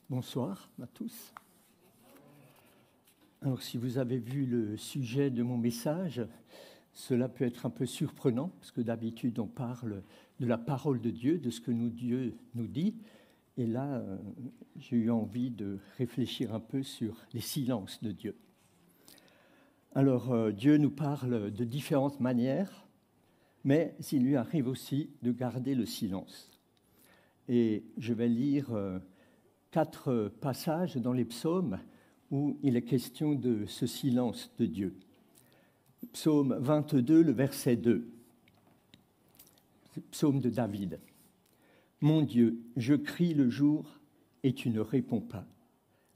Bonsoir à tous. Alors, si vous avez vu le sujet de mon message, cela peut être un peu surprenant, parce que d'habitude, on parle de la parole de Dieu, de ce que Dieu nous dit. Et là, j'ai eu envie de réfléchir un peu sur les silences de Dieu. Alors, Dieu nous parle de différentes manières, mais il lui arrive aussi de garder le silence. Et je vais lire 4 passages dans les psaumes où il est question de ce silence de Dieu. Psaume 22, le verset 2. Psaume de David. « Mon Dieu, je crie le jour et tu ne réponds pas,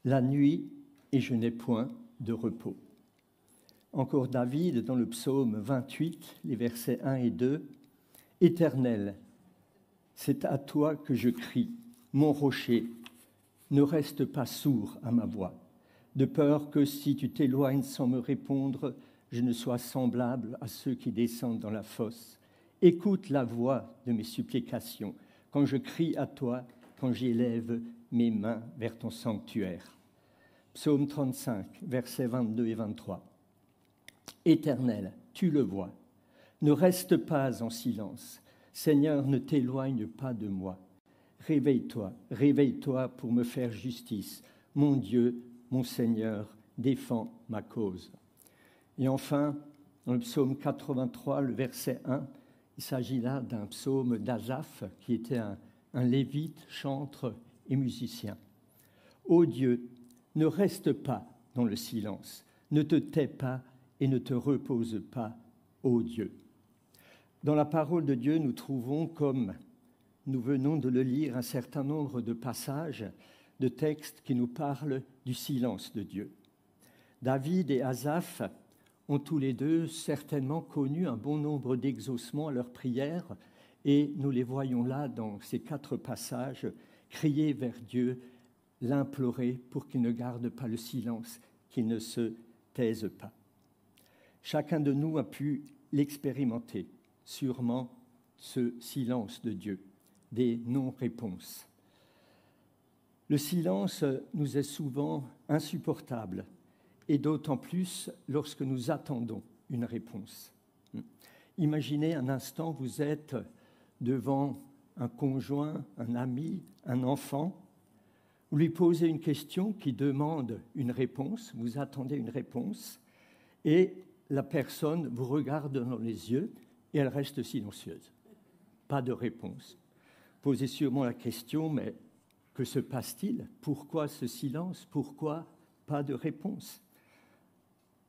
la nuit et je n'ai point de repos. » Encore David dans le psaume 28, les versets 1 et 2. « Éternel, c'est à toi que je crie, mon rocher, ne reste pas sourd à ma voix, de peur que si tu t'éloignes sans me répondre, je ne sois semblable à ceux qui descendent dans la fosse. Écoute la voix de mes supplications, quand je crie à toi, quand j'élève mes mains vers ton sanctuaire. » Psaume 35, versets 22 et 23. « Éternel, tu le vois, ne reste pas en silence. Seigneur, ne t'éloigne pas de moi. Réveille-toi, réveille-toi pour me faire justice. Mon Dieu, mon Seigneur, défends ma cause. » Et enfin, dans le psaume 83, le verset 1, il s'agit là d'un psaume d'Asaph, qui était un lévite, chantre et musicien. « Ô Dieu, ne reste pas dans le silence, ne te tais pas et ne te repose pas, ô Dieu. » Dans la parole de Dieu, nous trouvons, comme nous venons de le lire, un certain nombre de passages, de textes qui nous parlent du silence de Dieu. David et Asaph ont tous les deux certainement connu un bon nombre d'exaucements à leurs prières, et nous les voyons là dans ces 4 passages, crier vers Dieu, l'implorer pour qu'il ne garde pas le silence, qu'il ne se taise pas. Chacun de nous a pu l'expérimenter, sûrement ce silence de Dieu, des non-réponses. Le silence nous est souvent insupportable, et d'autant plus lorsque nous attendons une réponse. Imaginez un instant, vous êtes devant un conjoint, un ami, un enfant, vous lui posez une question qui demande une réponse, vous attendez une réponse, et la personne vous regarde dans les yeux et elle reste silencieuse. Pas de réponse. Posez sûrement la question, mais que se passe-t-il? Pourquoi ce silence? Pourquoi pas de réponse?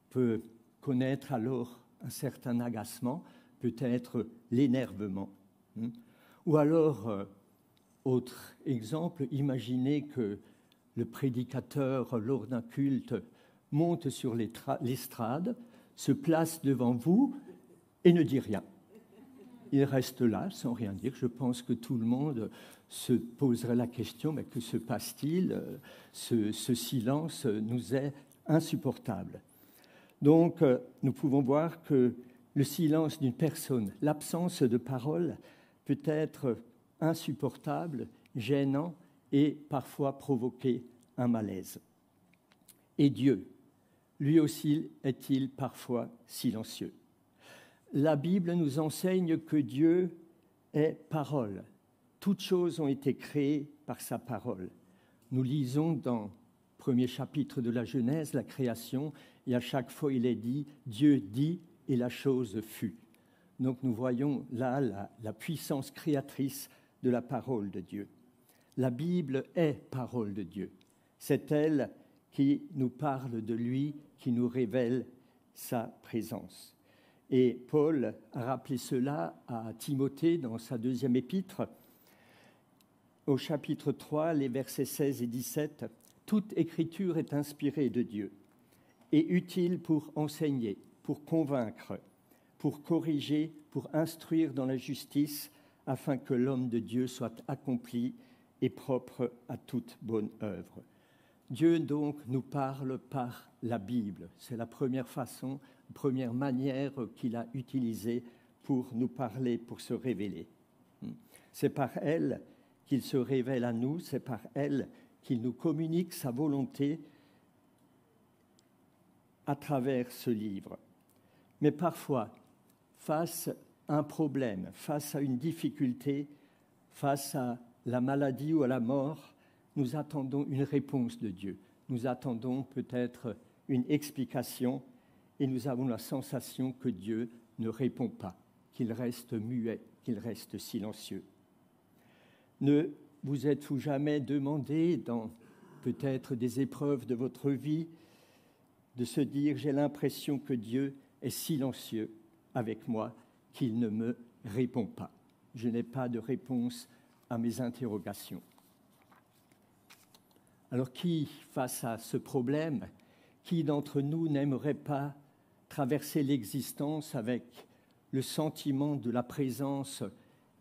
On peut connaître alors un certain agacement, peut-être l'énervement. Ou alors, autre exemple, imaginez que le prédicateur, lors d'un culte, monte sur l'estrade, se place devant vous et ne dit rien. Il reste là sans rien dire. Je pense que tout le monde se poserait la question, mais que se passe-t-il? Ce silence nous est insupportable. Donc, nous pouvons voir que le silence d'une personne, l'absence de parole, peut être insupportable, gênant et parfois provoquer un malaise. Et Dieu, lui aussi, est-il parfois silencieux? La Bible nous enseigne que Dieu est parole. Toutes choses ont été créées par sa parole. Nous lisons dans le premier chapitre de la Genèse, la création, et à chaque fois il est dit « Dieu dit et la chose fut ». Donc nous voyons là la puissance créatrice de la parole de Dieu. La Bible est parole de Dieu. C'est elle qui nous parle de lui, qui nous révèle sa présence. Et Paul a rappelé cela à Timothée dans sa 2e épître, au chapitre 3, les versets 16 et 17. « Toute écriture est inspirée de Dieu et utile pour enseigner, pour convaincre, pour corriger, pour instruire dans la justice, afin que l'homme de Dieu soit accompli et propre à toute bonne œuvre. » Dieu donc nous parle par la Bible. C'est la première façon, la première manière qu'il a utilisée pour nous parler, pour se révéler. C'est par elle qu'il se révèle à nous, c'est par elle qu'il nous communique sa volonté à travers ce livre. Mais parfois, face à un problème, face à une difficulté, face à la maladie ou à la mort, nous attendons une réponse de Dieu. Nous attendons peut-être une explication et nous avons la sensation que Dieu ne répond pas, qu'il reste muet, qu'il reste silencieux. Ne vous êtes-vous jamais demandé, dans peut-être des épreuves de votre vie, de se dire « j'ai l'impression que Dieu est silencieux avec moi, qu'il ne me répond pas. Je n'ai pas de réponse à mes interrogations. » Alors qui, face à ce problème, qui d'entre nous n'aimerait pas traverser l'existence avec le sentiment de la présence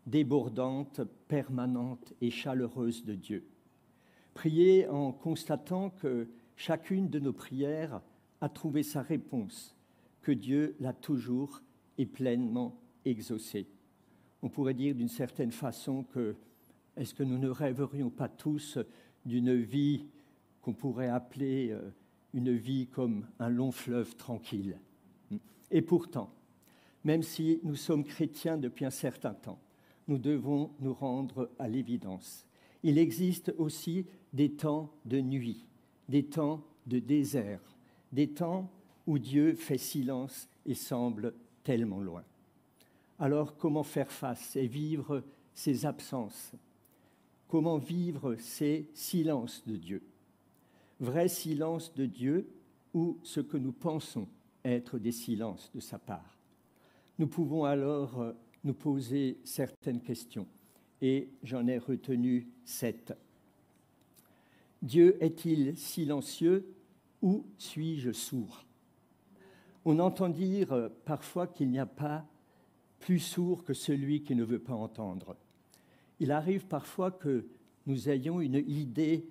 débordante, permanente et chaleureuse de Dieu? Prier en constatant que chacune de nos prières a trouvé sa réponse, que Dieu l'a toujours et pleinement exaucée. On pourrait dire d'une certaine façon que est-ce que nous ne rêverions pas tous d'une vie qu'on pourrait appeler une vie comme un long fleuve tranquille? Et pourtant, même si nous sommes chrétiens depuis un certain temps, nous devons nous rendre à l'évidence. Il existe aussi des temps de nuit, des temps de désert, des temps où Dieu fait silence et semble tellement loin. Alors, comment faire face et vivre ces absences? Comment vivre ces silences de Dieu? Vrai silence de Dieu ou ce que nous pensons être des silences de sa part? Nous pouvons alors nous poser certaines questions et j'en ai retenu 7. Dieu est-il silencieux ou suis-je sourd? On entend dire parfois qu'il n'y a pas plus sourd que celui qui ne veut pas entendre. Il arrive parfois que nous ayons une idée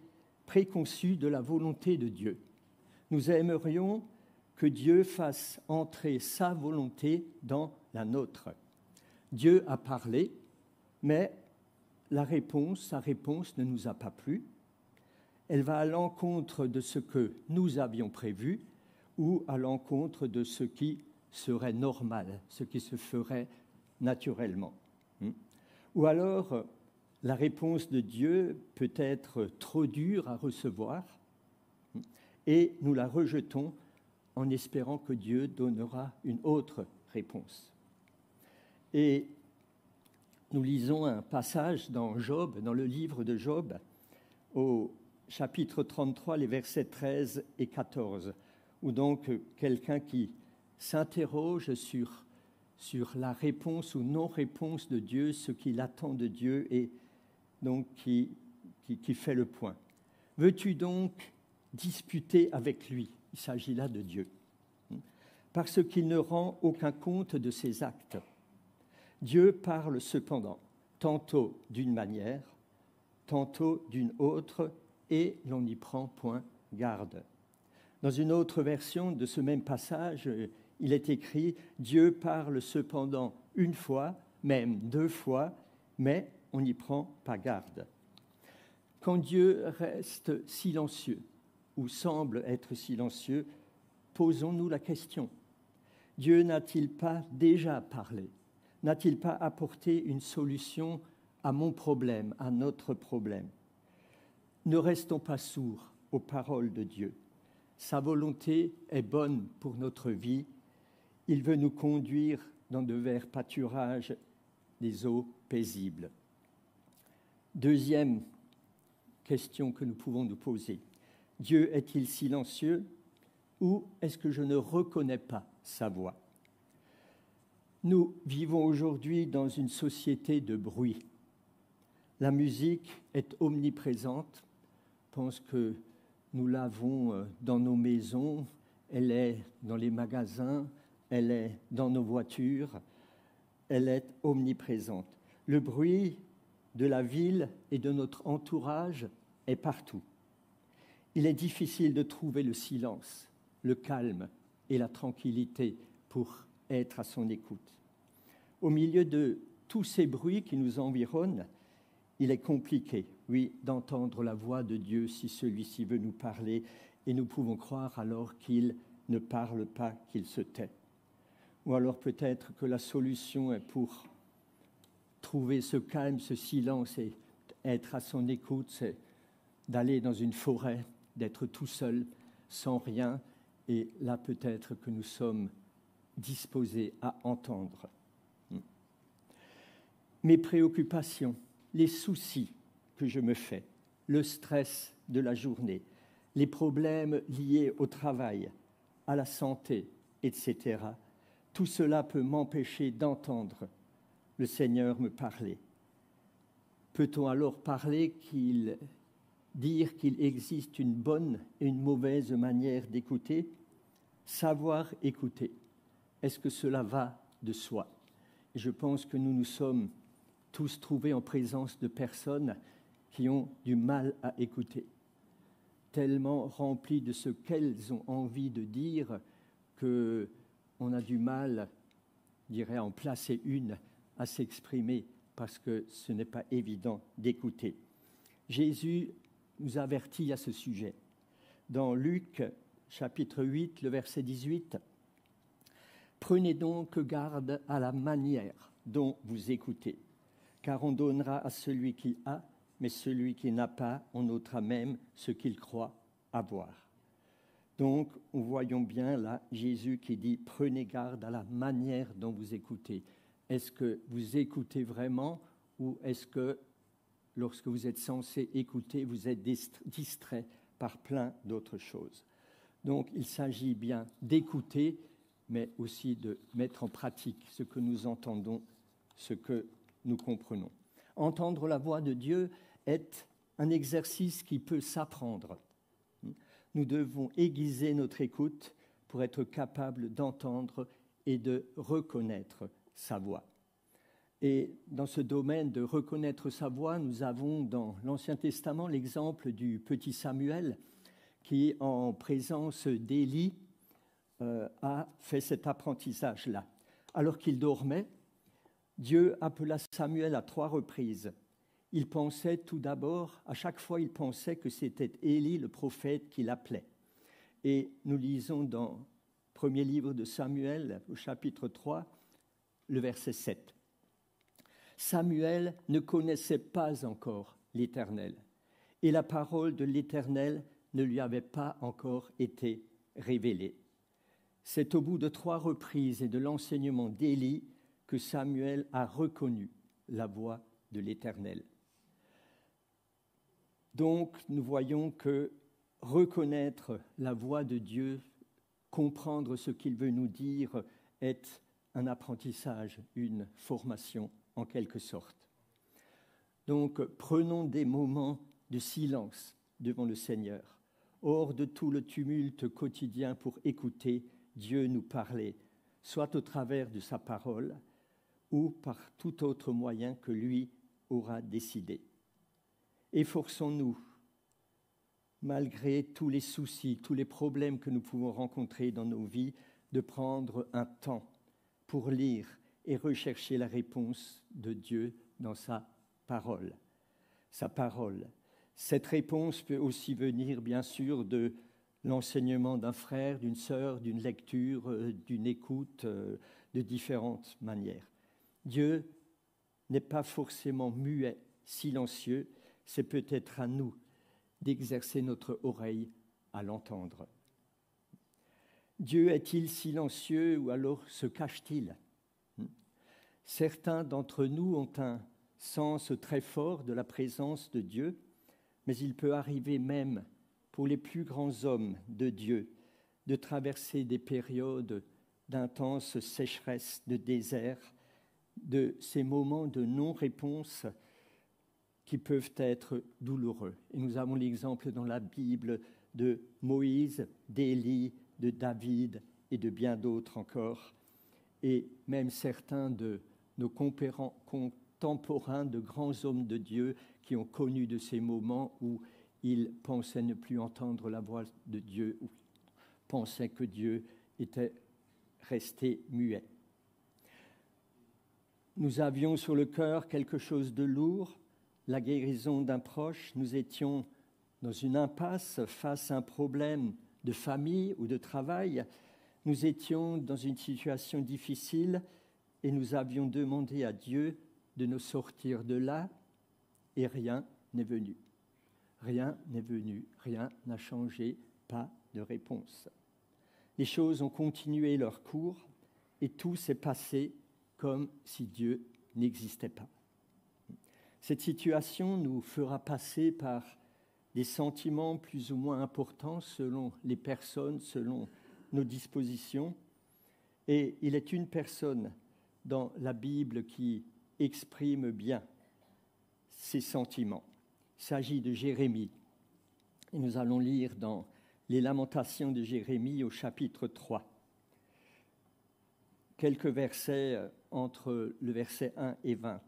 préconçue de la volonté de Dieu. Nous aimerions que Dieu fasse entrer sa volonté dans la nôtre. Dieu a parlé, mais sa réponse ne nous a pas plu. Elle va à l'encontre de ce que nous avions prévu ou à l'encontre de ce qui serait normal, ce qui se ferait naturellement. Ou alors, la réponse de Dieu peut être trop dure à recevoir et nous la rejetons en espérant que Dieu donnera une autre réponse. Et nous lisons un passage dans Job, dans le livre de Job, au chapitre 33, les versets 13 et 14, où donc quelqu'un qui s'interroge sur la réponse ou non-réponse de Dieu, ce qu'il attend de Dieu, et donc qui fait le point. Veux-tu donc disputer avec lui? Il s'agit là de Dieu. Parce qu'il ne rend aucun compte de ses actes. Dieu parle cependant, tantôt d'une manière, tantôt d'une autre, et l'on n'y prend point garde. Dans une autre version de ce même passage, il est écrit « Dieu parle cependant une fois, même 2 fois, mais on n'y prend pas garde. » Quand Dieu reste silencieux, ou semble être silencieux, posons-nous la question. Dieu n'a-t-il pas déjà parlé? N'a-t-il pas apporté une solution à mon problème, à notre problème? Ne restons pas sourds aux paroles de Dieu. Sa volonté est bonne pour notre vie. Il veut nous conduire dans de verts pâturages, des eaux paisibles. Deuxième question que nous pouvons nous poser. Dieu est-il silencieux ou est-ce que je ne reconnais pas sa voix? Nous vivons aujourd'hui dans une société de bruit. La musique est omniprésente. Je pense que nous l'avons dans nos maisons, elle est dans les magasins, elle est dans nos voitures, elle est omniprésente. Le bruit de la ville et de notre entourage est partout. Il est difficile de trouver le silence, le calme et la tranquillité pour être à son écoute. Au milieu de tous ces bruits qui nous environnent, Il est compliqué, oui, d'entendre la voix de Dieu si celui-ci veut nous parler, et nous pouvons croire alors qu'il ne parle pas, qu'il se tait. Ou alors peut-être que la solution est pour trouver ce calme, ce silence et être à son écoute, c'est d'aller dans une forêt, d'être tout seul, sans rien, et là peut-être que nous sommes disposés à entendre. Mes préoccupations, les soucis que je me fais, le stress de la journée, les problèmes liés au travail, à la santé, etc. Tout cela peut m'empêcher d'entendre le Seigneur me parler. Peut-on alors dire qu'il existe une bonne et une mauvaise manière d'écouter? Savoir écouter, est-ce que cela va de soi? Et je pense que nous nous sommes tous trouvés en présence de personnes qui ont du mal à écouter, tellement remplies de ce qu'elles ont envie de dire qu'on a du mal, je dirais, à en placer une, à s'exprimer, parce que ce n'est pas évident d'écouter. Jésus nous avertit à ce sujet. Dans Luc, chapitre 8, le verset 18, « Prenez donc garde à la manière dont vous écoutez, car on donnera à celui qui a, mais celui qui n'a pas, on ôtera même ce qu'il croit avoir. » Donc, nous voyons bien là Jésus qui dit « Prenez garde à la manière dont vous écoutez ». Est-ce que vous écoutez vraiment ou est-ce que, lorsque vous êtes censé écouter, vous êtes distrait par plein d'autres choses? Donc, il s'agit bien d'écouter, mais aussi de mettre en pratique ce que nous entendons, ce que nous comprenons. Entendre la voix de Dieu est un exercice qui peut s'apprendre. Nous devons aiguiser notre écoute pour être capables d'entendre et de reconnaître sa voix. Et dans ce domaine de reconnaître sa voix, nous avons dans l'Ancien Testament l'exemple du petit Samuel qui, en présence d'Élie, a fait cet apprentissage-là. Alors qu'il dormait, Dieu appela Samuel à 3 reprises. Il pensait tout d'abord, à chaque fois, il pensait que c'était Élie, le prophète, qui l'appelait. Et nous lisons dans le premier livre de Samuel, au chapitre 3, le verset 7. Samuel ne connaissait pas encore l'Éternel, et la parole de l'Éternel ne lui avait pas encore été révélée. C'est au bout de 3 reprises et de l'enseignement d'Élie que Samuel a reconnu la voix de l'Éternel. Donc, nous voyons que reconnaître la voix de Dieu, comprendre ce qu'il veut nous dire, est un apprentissage, une formation en quelque sorte. Donc, prenons des moments de silence devant le Seigneur, hors de tout le tumulte quotidien pour écouter Dieu nous parler, soit au travers de sa parole ou par tout autre moyen que lui aura décidé. Efforçons-nous, malgré tous les soucis, tous les problèmes que nous pouvons rencontrer dans nos vies, de prendre un temps pour lire et rechercher la réponse de Dieu dans sa parole. Sa parole. Cette réponse peut aussi venir, bien sûr, de l'enseignement d'un frère, d'une sœur, d'une lecture, d'une écoute, de différentes manières. Dieu n'est pas forcément muet, silencieux, c'est peut-être à nous d'exercer notre oreille à l'entendre. Dieu est-il silencieux ou alors se cache-t-il? Certains d'entre nous ont un sens très fort de la présence de Dieu, mais il peut arriver même pour les plus grands hommes de Dieu de traverser des périodes d'intense sécheresse, de désert, de ces moments de non-réponse qui peuvent être douloureux. Et nous avons l'exemple dans la Bible de Moïse, d'Élie, de David et de bien d'autres encore, et même certains de nos contemporains, de grands hommes de Dieu qui ont connu de ces moments où ils pensaient ne plus entendre la voix de Dieu, ou pensaient que Dieu était resté muet. Nous avions sur le cœur quelque chose de lourd, la guérison d'un proche, nous étions dans une impasse face à un problème de famille ou de travail, nous étions dans une situation difficile et nous avions demandé à Dieu de nous sortir de là et rien n'est venu. Rien n'est venu, rien n'a changé, pas de réponse. Les choses ont continué leur cours et tout s'est passé comme si Dieu n'existait pas. Cette situation nous fera passer par des sentiments plus ou moins importants selon les personnes, selon nos dispositions. Et il est une personne dans la Bible qui exprime bien ces sentiments. Il s'agit de Jérémie. Et nous allons lire dans les Lamentations de Jérémie au chapitre 3. Quelques versets entre le verset 1 et 20.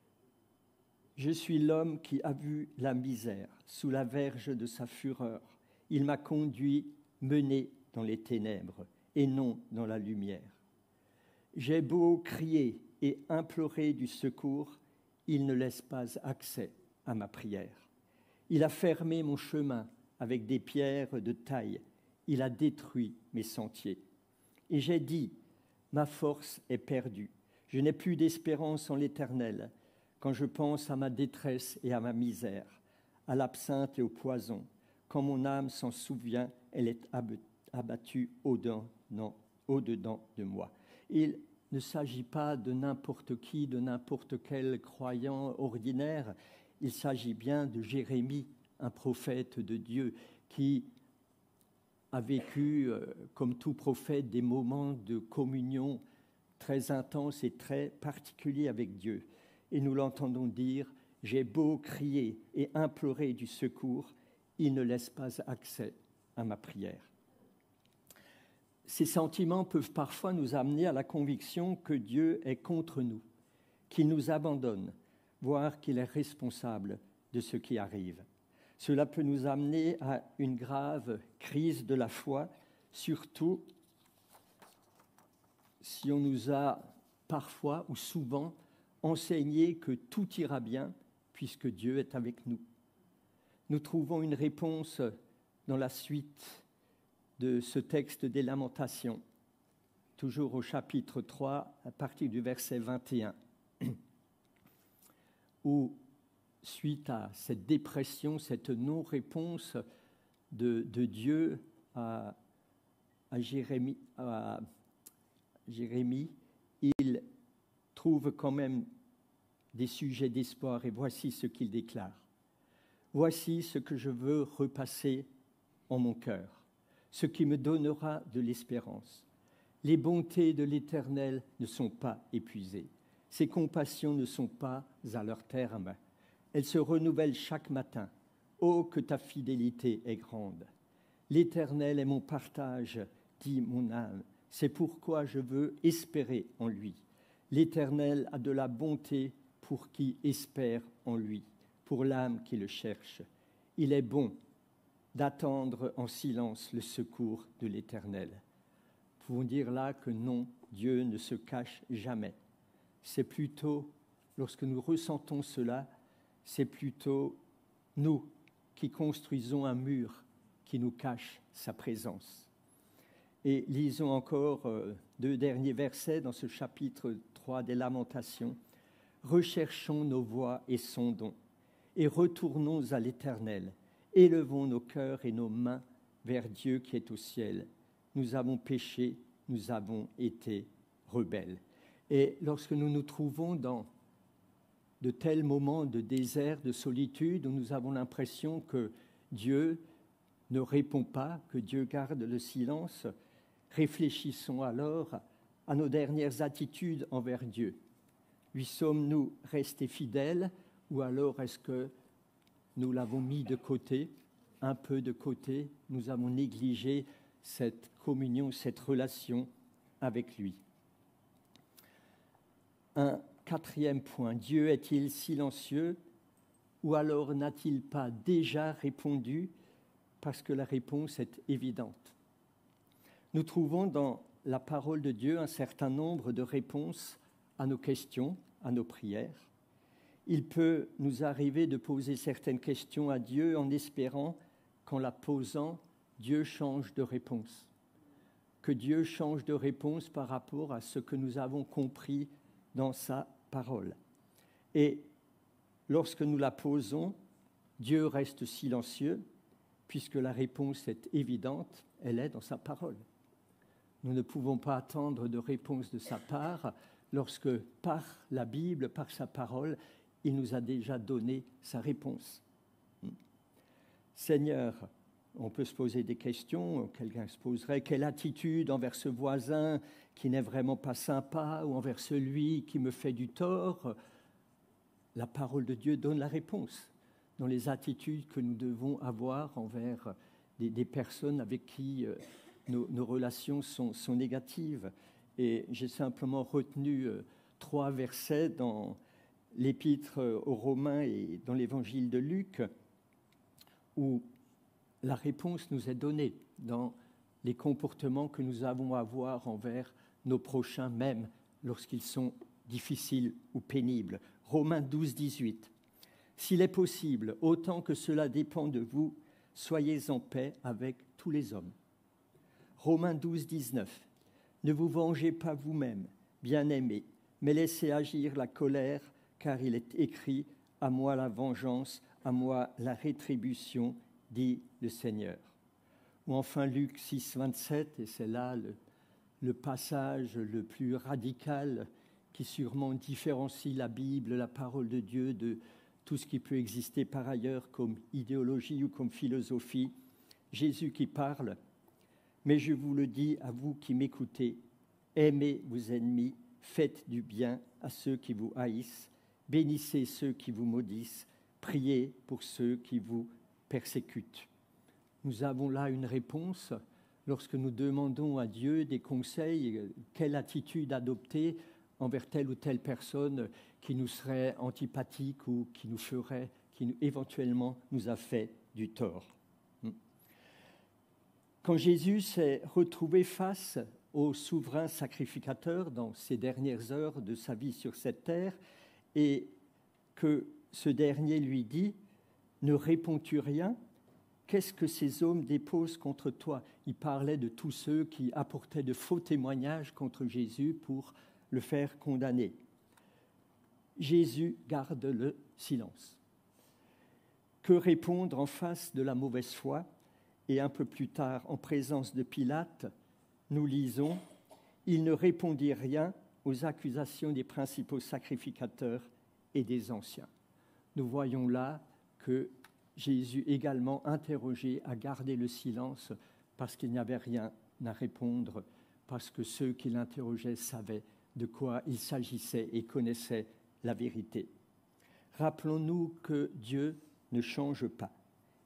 « Je suis l'homme qui a vu la misère sous la verge de sa fureur. Il m'a conduit, mené dans les ténèbres et non dans la lumière. J'ai beau crier et implorer du secours, il ne laisse pas accès à ma prière. Il a fermé mon chemin avec des pierres de taille. Il a détruit mes sentiers. Et j'ai dit, ma force est perdue. Je n'ai plus d'espérance en l'Éternel. Quand je pense à ma détresse et à ma misère, à l'absinthe et au poison, quand mon âme s'en souvient, elle est abattue au-dedans de moi. » Il ne s'agit pas de n'importe qui, de n'importe quel croyant ordinaire. Il s'agit bien de Jérémie, un prophète de Dieu, qui a vécu, comme tout prophète, des moments de communion très intenses et très particuliers avec Dieu. Et nous l'entendons dire, « J'ai beau crier et implorer du secours, il ne laisse pas accès à ma prière. » Ces sentiments peuvent parfois nous amener à la conviction que Dieu est contre nous, qu'il nous abandonne, voire qu'il est responsable de ce qui arrive. Cela peut nous amener à une grave crise de la foi, surtout si on nous a parfois ou souvent enseigné que tout ira bien puisque Dieu est avec nous. Nous trouvons une réponse dans la suite de ce texte des Lamentations, toujours au chapitre 3, à partir du verset 21, où, suite à cette dépression, cette non-réponse de Dieu à Jérémie, il trouve quand même des sujets d'espoir, et voici ce qu'il déclare. « Voici ce que je veux repasser en mon cœur, ce qui me donnera de l'espérance. Les bontés de l'Éternel ne sont pas épuisées, ses compassions ne sont pas à leur terme. Elles se renouvellent chaque matin. Oh, que ta fidélité est grande. L'Éternel est mon partage, dit mon âme. C'est pourquoi je veux espérer en lui. L'Éternel a de la bonté pour qui espère en lui, pour l'âme qui le cherche. Il est bon d'attendre en silence le secours de l'Éternel. » Nous pouvons dire là que non, Dieu ne se cache jamais. C'est plutôt, lorsque nous ressentons cela, c'est plutôt nous qui construisons un mur qui nous cache sa présence. Et lisons encore 2 derniers versets dans ce chapitre 3 des Lamentations. « Recherchons nos voies et sondons, et retournons à l'Éternel. Élevons nos cœurs et nos mains vers Dieu qui est au ciel. Nous avons péché, nous avons été rebelles. » Et lorsque nous nous trouvons dans de tels moments de désert, de solitude, où nous avons l'impression que Dieu ne répond pas, que Dieu garde le silence, réfléchissons alors à nos dernières attitudes envers Dieu. Lui sommes-nous restés fidèles ou alors est-ce que nous l'avons mis de côté, un peu de côté, nous avons négligé cette communion, cette relation avec lui. Un 4e point, Dieu est-il silencieux ou alors n'a-t-il pas déjà répondu parce que la réponse est évidente. Nous trouvons dans la parole de Dieu un certain nombre de réponses à nos questions, à nos prières. il peut nous arriver de poser certaines questions à Dieu en espérant qu'en la posant, Dieu change de réponse. Que Dieu change de réponse par rapport à ce que nous avons compris dans sa parole. Et lorsque nous la posons, Dieu reste silencieux, puisque la réponse est évidente, elle est dans sa parole. Nous ne pouvons pas attendre de réponse de sa part lorsque, par la Bible, par sa parole, il nous a déjà donné sa réponse. Seigneur, on peut se poser des questions, quelqu'un se poserait, quelle attitude envers ce voisin qui n'est vraiment pas sympa ou envers celui qui me fait du tort? La parole de Dieu donne la réponse dans les attitudes que nous devons avoir envers des personnes avec qui nos relations sont négatives. Et j'ai simplement retenu 3 versets dans l'Épître aux Romains et dans l'Évangile de Luc, où la réponse nous est donnée dans les comportements que nous avons à avoir envers nos prochains, même lorsqu'ils sont difficiles ou pénibles. Romains 12, 18. S'il est possible, autant que cela dépend de vous, soyez en paix avec tous les hommes. Romains 12, 19. Ne vous vengez pas vous-même, bien-aimés, mais laissez agir la colère, car il est écrit « À moi la vengeance, à moi la rétribution, dit le Seigneur. » Ou enfin Luc 6, 27, et c'est là le passage le plus radical qui sûrement différencie la Bible, la parole de Dieu, de tout ce qui peut exister par ailleurs comme idéologie ou comme philosophie. Jésus qui parle. « Mais je vous le dis à vous qui m'écoutez, aimez vos ennemis, faites du bien à ceux qui vous haïssent, bénissez ceux qui vous maudissent, priez pour ceux qui vous persécutent. » Nous avons là une réponse lorsque nous demandons à Dieu des conseils, quelle attitude adopter envers telle ou telle personne qui nous serait antipathique ou qui nous ferait, éventuellement nous a fait du tort. Quand Jésus s'est retrouvé face au souverain sacrificateur dans ces dernières heures de sa vie sur cette terre, et que ce dernier lui dit « Ne réponds-tu rien ? Qu'est-ce que ces hommes déposent contre toi ?» Il parlait de tous ceux qui apportaient de faux témoignages contre Jésus pour le faire condamner. Jésus garde le silence. Que répondre en face de la mauvaise foi ? Et un peu plus tard, en présence de Pilate, nous lisons « Il ne répondit rien aux accusations des principaux sacrificateurs et des anciens. » Nous voyons là que Jésus, également interrogé, a gardé le silence parce qu'il n'y avait rien à répondre, parce que ceux qui l'interrogeaient savaient de quoi il s'agissait et connaissaient la vérité. Rappelons-nous que Dieu ne change pas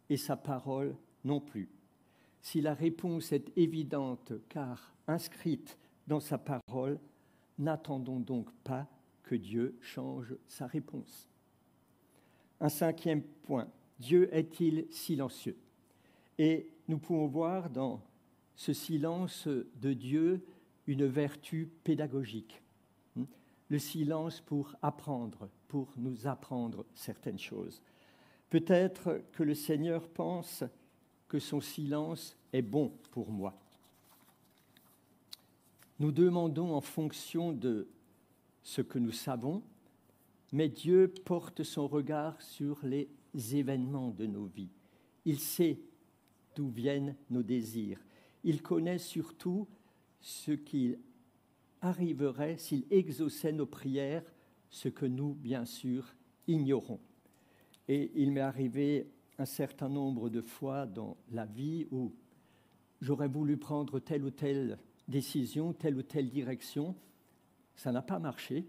et sa parole non plus. Si la réponse est évidente car inscrite dans sa parole, n'attendons donc pas que Dieu change sa réponse. Un 5e point, Dieu est-il silencieux ? Et nous pouvons voir dans ce silence de Dieu une vertu pédagogique. Le silence pour apprendre, pour nous apprendre certaines choses. Peut-être que le Seigneur pense que son silence est bon pour moi. Nous demandons en fonction de ce que nous savons, mais Dieu porte son regard sur les événements de nos vies. Il sait d'où viennent nos désirs. Il connaît surtout ce qu'il arriverait s'il exauçait nos prières, ce que nous, bien sûr, ignorons. Et il m'est arrivé un certain nombre de fois dans la vie où j'aurais voulu prendre telle ou telle décision, telle ou telle direction. Ça n'a pas marché.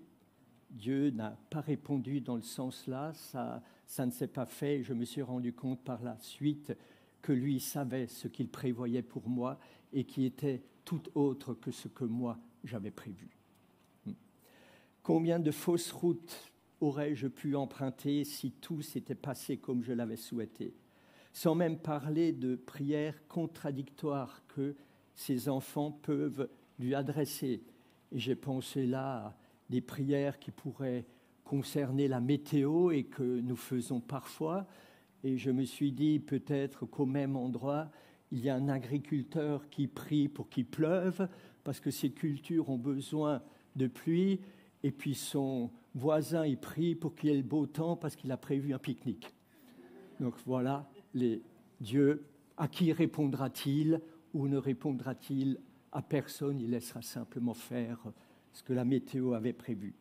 Dieu n'a pas répondu dans le sens-là. Ça ne s'est pas fait. Je me suis rendu compte par la suite que lui savait ce qu'il prévoyait pour moi et qui était tout autre que ce que moi j'avais prévu. Combien de fausses routes aurais-je pu emprunter si tout s'était passé comme je l'avais souhaité, sans même parler de prières contradictoires que ces enfants peuvent lui adresser. Et j'ai pensé là à des prières qui pourraient concernait la météo et que nous faisons parfois. Et je me suis dit peut-être qu'au même endroit, il y a un agriculteur qui prie pour qu'il pleuve, parce que ses cultures ont besoin de pluie, et puis son voisin, il prie pour qu'il y ait le beau temps, parce qu'il a prévu un pique-nique. Donc voilà, Dieu, à qui répondra-t-il ou ne répondra-t-il à personne? Il laissera simplement faire ce que la météo avait prévu.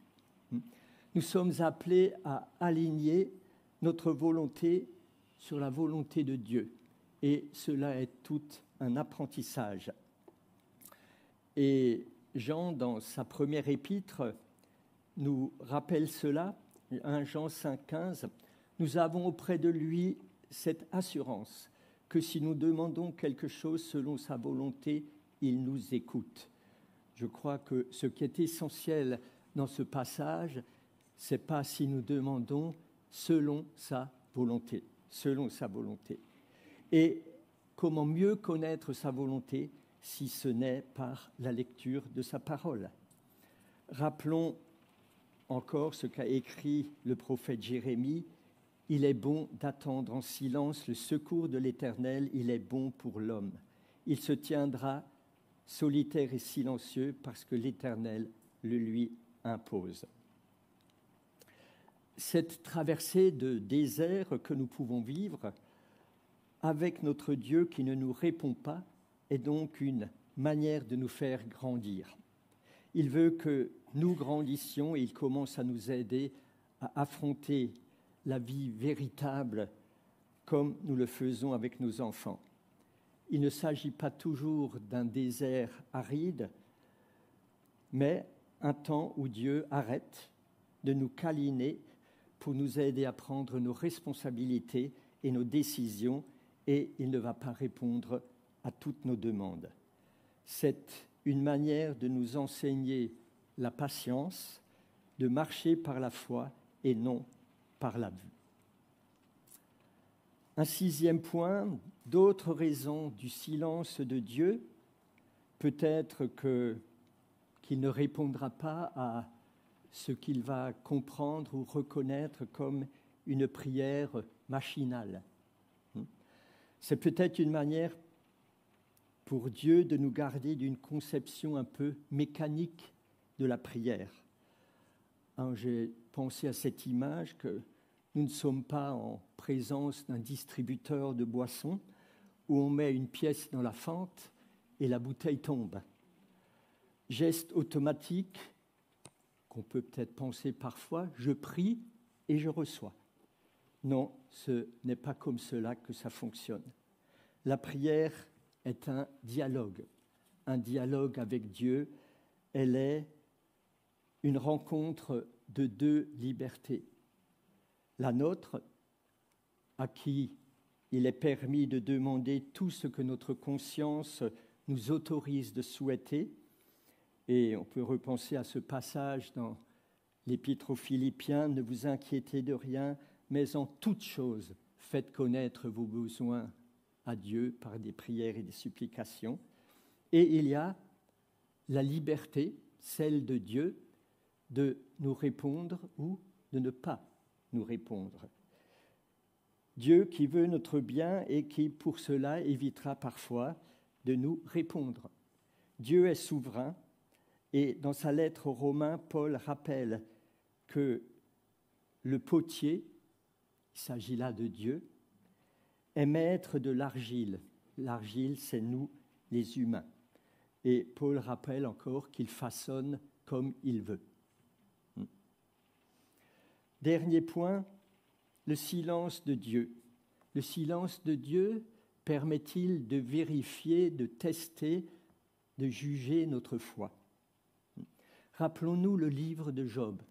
Nous sommes appelés à aligner notre volonté sur la volonté de Dieu. Et cela est tout un apprentissage. Et Jean, dans sa première épître, nous rappelle cela, 1 Jean 5,15. Nous avons auprès de lui cette assurance que si nous demandons quelque chose selon sa volonté, il nous écoute. Je crois que ce qui est essentiel dans ce passage, ce n'est pas si nous demandons selon sa volonté. Selon sa volonté. Et comment mieux connaître sa volonté si ce n'est par la lecture de sa parole? Rappelons encore ce qu'a écrit le prophète Jérémie. Il est bon d'attendre en silence le secours de l'Éternel, il est bon pour l'homme. Il se tiendra solitaire et silencieux parce que l'Éternel le lui impose. Cette traversée de désert que nous pouvons vivre avec notre Dieu qui ne nous répond pas est donc une manière de nous faire grandir. Il veut que nous grandissions et il commence à nous aider à affronter la vie véritable comme nous le faisons avec nos enfants. Il ne s'agit pas toujours d'un désert aride, mais un temps où Dieu arrête de nous câliner pour nous aider à prendre nos responsabilités et nos décisions, et il ne va pas répondre à toutes nos demandes. C'est une manière de nous enseigner la patience, de marcher par la foi et non par la vue. Un sixième point, d'autres raisons du silence de Dieu. Peut-être qu'il ne répondra pas à ce qu'il va comprendre ou reconnaître comme une prière machinale. C'est peut-être une manière pour Dieu de nous garder d'une conception un peu mécanique de la prière. Alors, j'ai pensé à cette image que nous ne sommes pas en présence d'un distributeur de boissons où on met une pièce dans la fente et la bouteille tombe. Geste automatique, qu'on peut peut-être penser parfois, je prie et je reçois. Non, ce n'est pas comme cela que ça fonctionne. La prière est un dialogue avec Dieu. Elle est une rencontre de deux libertés. La nôtre, à qui il est permis de demander tout ce que notre conscience nous autorise de souhaiter. Et on peut repenser à ce passage dans l'Épître aux Philippiens, « Ne vous inquiétez de rien, mais en toute chose, faites connaître vos besoins à Dieu par des prières et des supplications. » Et il y a la liberté, celle de Dieu, de nous répondre ou de ne pas nous répondre. Dieu qui veut notre bien et qui, pour cela, évitera parfois de nous répondre. Dieu est souverain. Et dans sa lettre aux Romains, Paul rappelle que le potier, il s'agit là de Dieu, est maître de l'argile. L'argile, c'est nous, les humains. Et Paul rappelle encore qu'il façonne comme il veut. Dernier point, le silence de Dieu. Le silence de Dieu permet-il de vérifier, de tester, de juger notre foi? Rappelons-nous le livre de Job.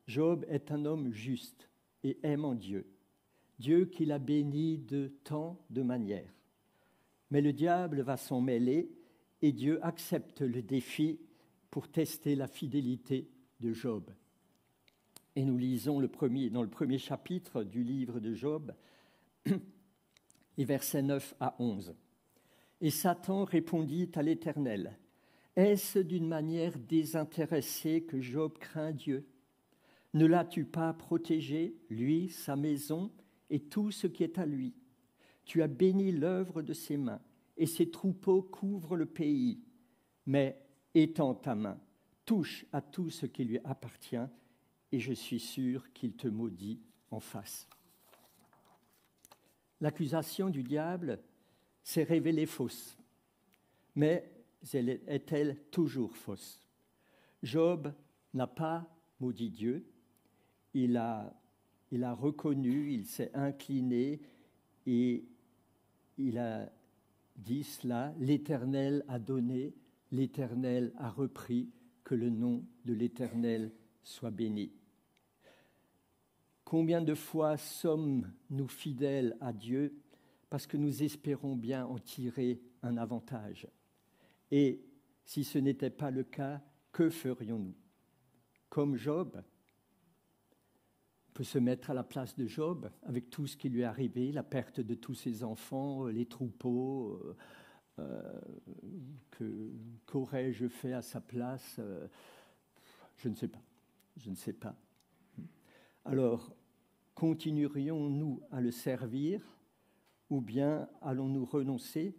Job est un homme juste et aimant Dieu. Dieu qui l'a béni de tant de manières. Mais le diable va s'en mêler et Dieu accepte le défi pour tester la fidélité de Job. Et nous lisons dans le premier chapitre du livre de Job, les versets 9 à 11. « Et Satan répondit à l'Éternel, « Est-ce d'une manière désintéressée que Job craint Dieu? Ne l'as-tu pas protégé, lui, sa maison et tout ce qui est à lui? Tu as béni l'œuvre de ses mains, et ses troupeaux couvrent le pays. Mais étends ta main, touche à tout ce qui lui appartient, et je suis sûr qu'il te maudit en face. » L'accusation du diable s'est révélée fausse, mais est-elle toujours fausse? Job n'a pas maudit Dieu, il a reconnu, il s'est incliné et il a dit cela: l'Éternel a donné, l'Éternel a repris, que le nom de l'Éternel soit béni. Combien de fois sommes-nous fidèles à Dieu parce que nous espérons bien en tirer un avantage? Et si ce n'était pas le cas, que ferions-nous? Comme Job, on peut se mettre à la place de Job avec tout ce qui lui est arrivé, la perte de tous ses enfants, les troupeaux. Qu'aurais-je fait à sa place? Je ne sais pas. Je ne sais pas. Alors, continuerions-nous à le servir ou bien allons-nous renoncer?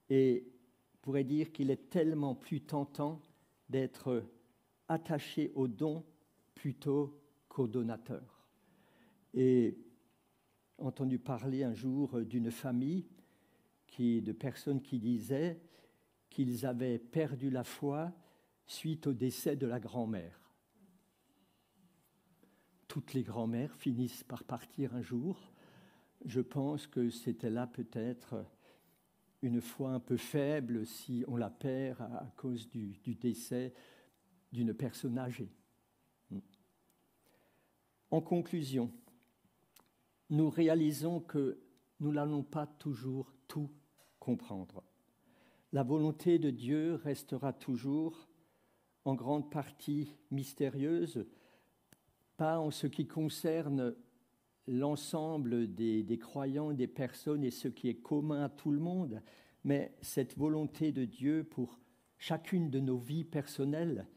Et on pourrait dire qu'il est tellement plus tentant d'être attaché au don plutôt qu'au donateur. Et entendu parler un jour d'une famille de personnes qui disaient qu'ils avaient perdu la foi suite au décès de la grand-mère. Toutes les grand-mères finissent par partir un jour. Je pense que c'était là peut-être une foi un peu faible si on la perd à cause du décès d'une personne âgée. En conclusion, nous réalisons que nous n'allons pas toujours tout comprendre. La volonté de Dieu restera toujours en grande partie mystérieuse, pas en ce qui concerne l'ensemble des croyants, des personnes et ce qui est commun à tout le monde, mais cette volonté de Dieu pour chacune de nos vies personnelles.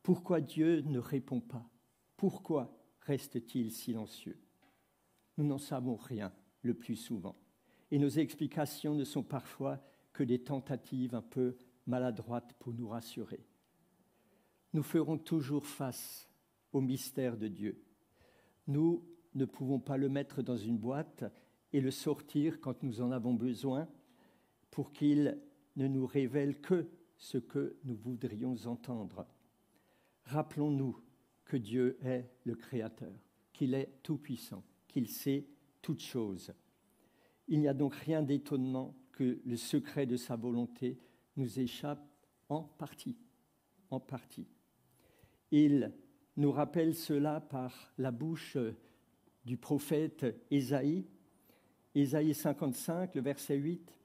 Pourquoi Dieu ne répond pas? Pourquoi reste-t-il silencieux? Nous n'en savons rien le plus souvent. Et nos explications ne sont parfois que des tentatives un peu maladroites pour nous rassurer. Nous ferons toujours face au mystère de Dieu. Nous ne pouvons pas le mettre dans une boîte et le sortir quand nous en avons besoin pour qu'il ne nous révèle que ce que nous voudrions entendre. Rappelons-nous que Dieu est le Créateur, qu'il est tout-puissant, qu'il sait toutes choses. Il n'y a donc rien d'étonnant que le secret de sa volonté nous échappe en partie. En partie. Il nous rappelle cela par la bouche du prophète Ésaïe. Ésaïe 55, le verset 8.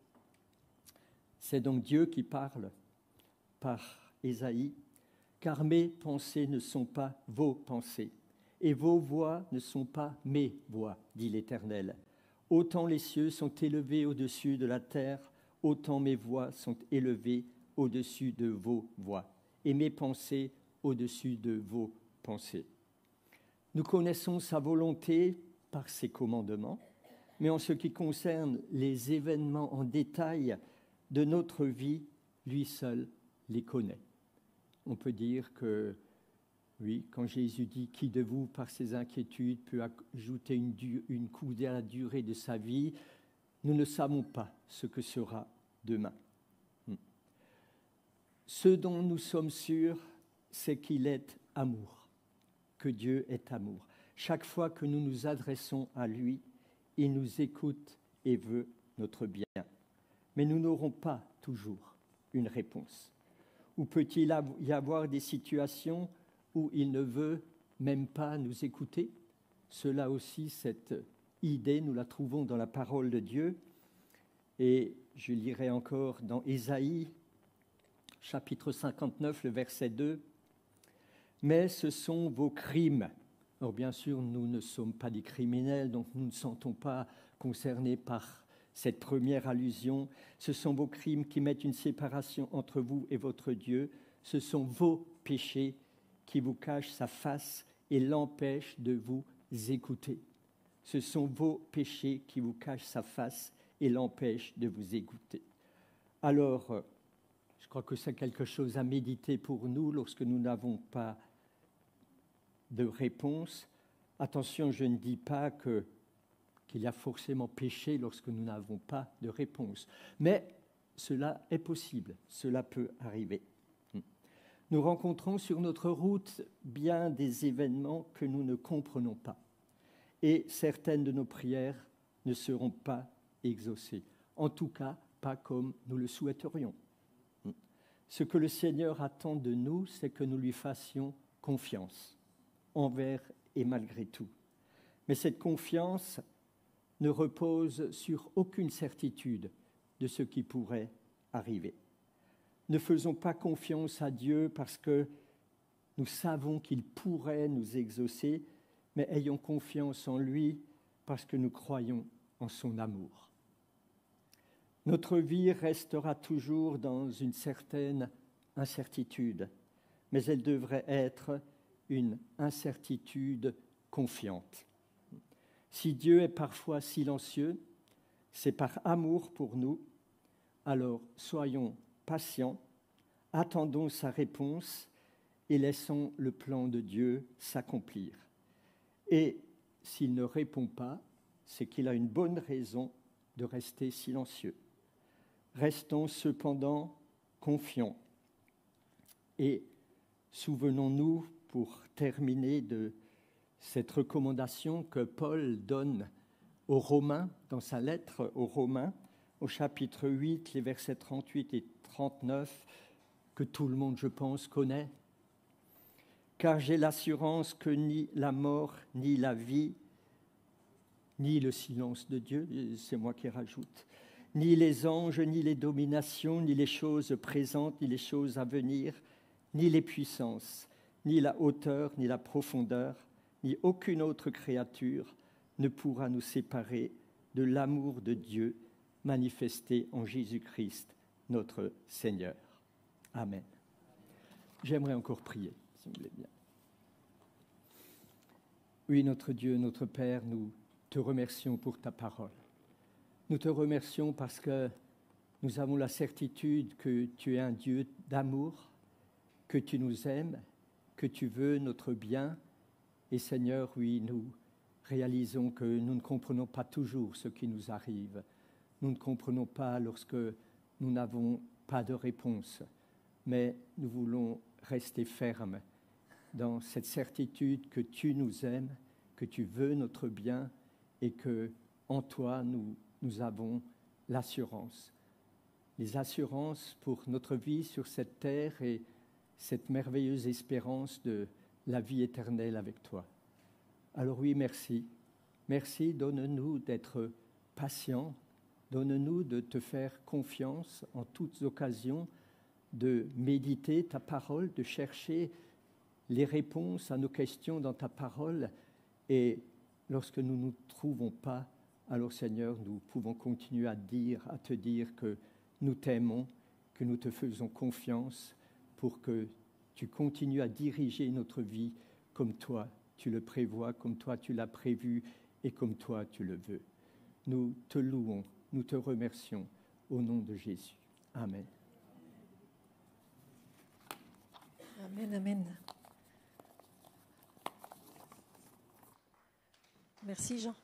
C'est donc Dieu qui parle par Ésaïe. « Car mes pensées ne sont pas vos pensées, et vos voix ne sont pas mes voix, dit l'Éternel. Autant les cieux sont élevés au-dessus de la terre, autant mes voix sont élevées au-dessus de vos voix, et mes pensées au-dessus de vos pensées. » Nous connaissons sa volonté par ses commandements, mais en ce qui concerne les événements en détail de notre vie, lui seul les connaît. On peut dire que, oui, quand Jésus dit « Qui de vous, par ses inquiétudes, peut ajouter une coudée à la durée de sa vie ?» Nous ne savons pas ce que sera demain. Ce dont nous sommes sûrs, c'est qu'il est amour, que Dieu est amour. Chaque fois que nous nous adressons à lui, il nous écoute et veut notre bien. Mais nous n'aurons pas toujours une réponse. Ou peut-il y avoir des situations où il ne veut même pas nous écouter? Cela aussi, cette idée, nous la trouvons dans la parole de Dieu. Et je lirai encore dans Ésaïe, chapitre 59, le verset 2. « Mais ce sont vos crimes. » Alors bien sûr, nous ne sommes pas des criminels, donc nous ne sentons pas concernés par cette première allusion. Ce sont vos crimes qui mettent une séparation entre vous et votre Dieu. Ce sont vos péchés qui vous cache sa face et l'empêche de vous écouter. Ce sont vos péchés qui vous cachent sa face et l'empêchent de vous écouter. Alors, je crois que c'est quelque chose à méditer pour nous lorsque nous n'avons pas de réponse. Attention, je ne dis pas qu'il y a forcément péché lorsque nous n'avons pas de réponse. Mais cela est possible, cela peut arriver. Nous rencontrons sur notre route bien des événements que nous ne comprenons pas. Et certaines de nos prières ne seront pas exaucées. En tout cas, pas comme nous le souhaiterions. Ce que le Seigneur attend de nous, c'est que nous lui fassions confiance, envers et malgré tout. Mais cette confiance ne repose sur aucune certitude de ce qui pourrait arriver. Ne faisons pas confiance à Dieu parce que nous savons qu'il pourrait nous exaucer, mais ayons confiance en lui parce que nous croyons en son amour. Notre vie restera toujours dans une certaine incertitude, mais elle devrait être une incertitude confiante. Si Dieu est parfois silencieux, c'est par amour pour nous, alors soyons patients, attendons sa réponse et laissons le plan de Dieu s'accomplir. Et s'il ne répond pas, c'est qu'il a une bonne raison de rester silencieux. Restons cependant confiants. Et souvenons-nous, pour terminer, de cette recommandation que Paul donne aux Romains, dans sa lettre aux Romains, au chapitre 8, les versets 38 et 39, que tout le monde, je pense, connaît. « Car j'ai l'assurance que ni la mort, ni la vie, ni le silence de Dieu, c'est moi qui rajoute, ni les anges, ni les dominations, ni les choses présentes, ni les choses à venir, ni les puissances, ni la hauteur, ni la profondeur, ni aucune autre créature ne pourra nous séparer de l'amour de Dieu manifesté en Jésus-Christ, notre Seigneur. » Amen. J'aimerais encore prier, si vous voulez bien. Oui, notre Dieu, notre Père, nous te remercions pour ta parole. Nous te remercions parce que nous avons la certitude que tu es un Dieu d'amour, que tu nous aimes, que tu veux notre bien. Et Seigneur, oui, nous réalisons que nous ne comprenons pas toujours ce qui nous arrive. Nous ne comprenons pas lorsque nous n'avons pas de réponse. Mais nous voulons rester fermes dans cette certitude que tu nous aimes, que tu veux notre bien et que en toi nous avons l'assurance. Les assurances pour notre vie sur cette terre et cette merveilleuse espérance de la vie éternelle avec toi. Alors oui, merci. Merci, donne-nous d'être patients, donne-nous de te faire confiance en toutes occasions, de méditer ta parole, de chercher les réponses à nos questions dans ta parole. Et lorsque nous ne nous trouvons pas, alors Seigneur, nous pouvons continuer à te dire que nous t'aimons, que nous te faisons confiance pour que tu continues à diriger notre vie comme toi tu le prévois, comme toi tu l'as prévu et comme toi tu le veux. Nous te louons, nous te remercions au nom de Jésus. Amen. Amen, amen. Merci Jean.